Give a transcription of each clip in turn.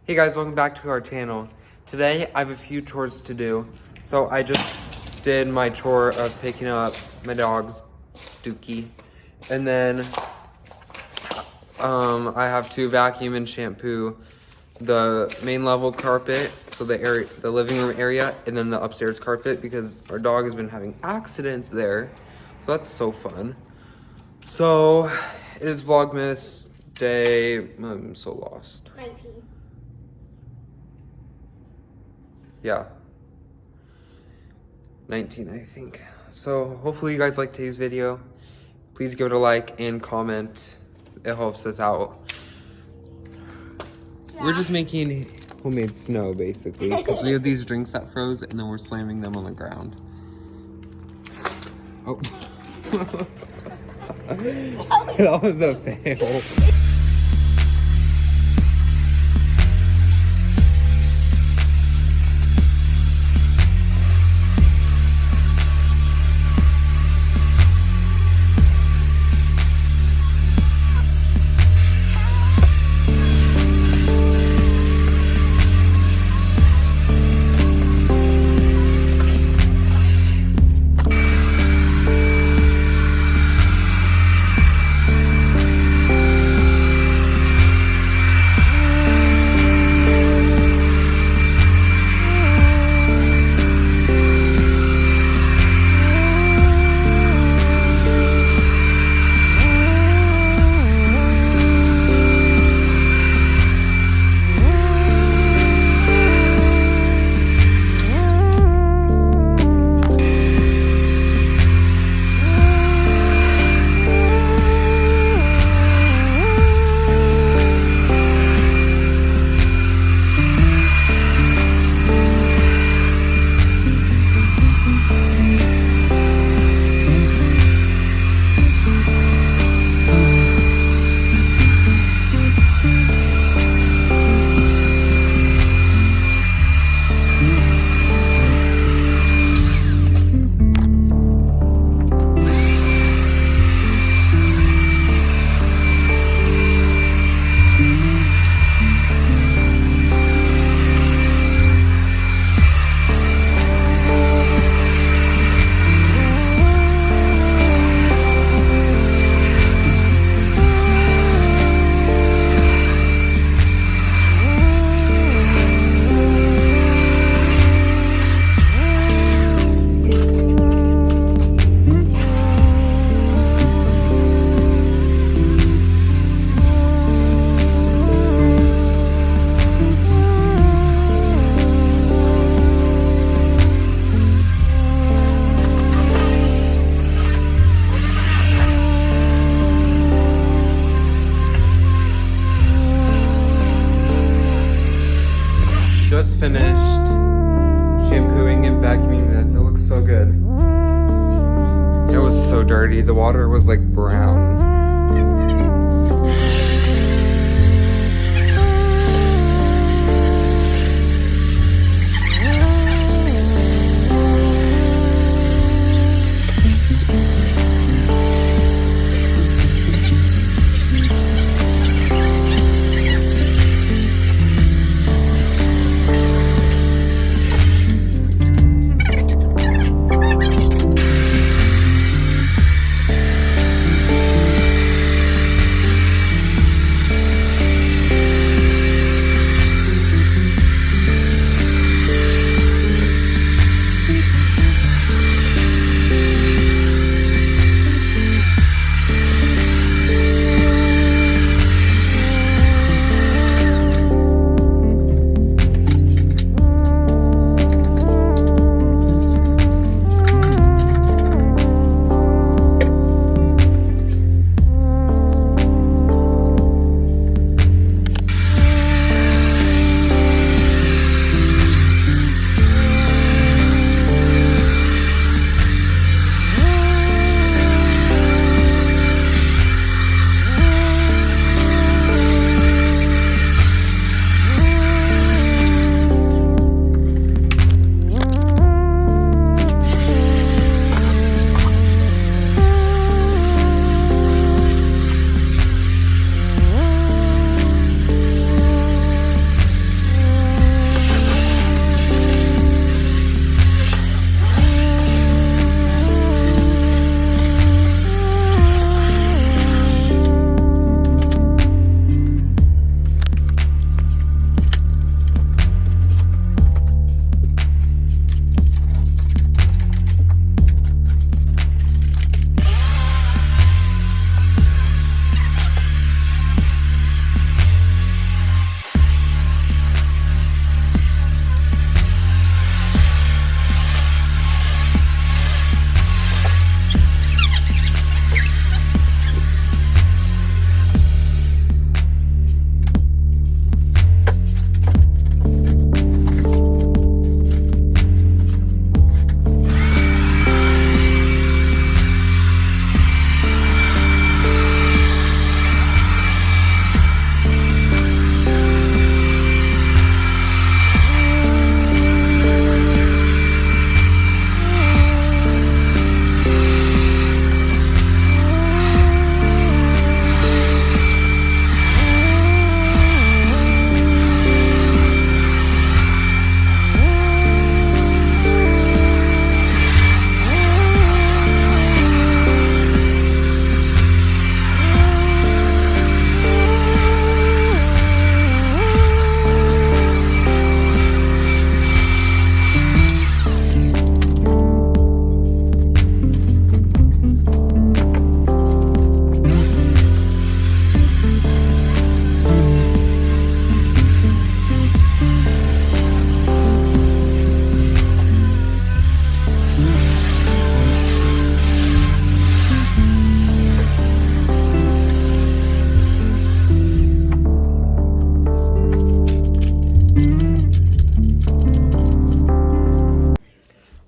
Hey guys, welcome back to our channel. Today I have a few chores to do. So I just did my chore of picking up my dog's dookie. And then I have to vacuum and shampoo the main level carpet, so the living room area, and then the upstairs carpet because our dog has been having accidents there. So that's so fun. So it is Vlogmas day, I'm so lost. 19. Yeah. 19, I think. So hopefully you guys like today's video. Please give it a like and comment. It helps us out. Yeah. We're just making homemade snow basically because we have these drinks that froze and then we're slamming them on the ground. Oh. That was a fail. Just finished shampooing and vacuuming this. It looks so good. It was so dirty. The water was like brown.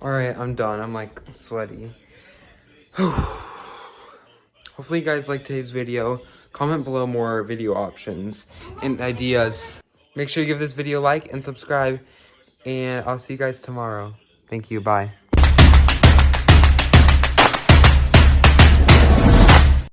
Alright, I'm done. I'm like sweaty. Hopefully you guys liked today's video. Comment below more video options and ideas. Make sure you give this video a like and subscribe. And I'll see you guys tomorrow. Thank you. Bye.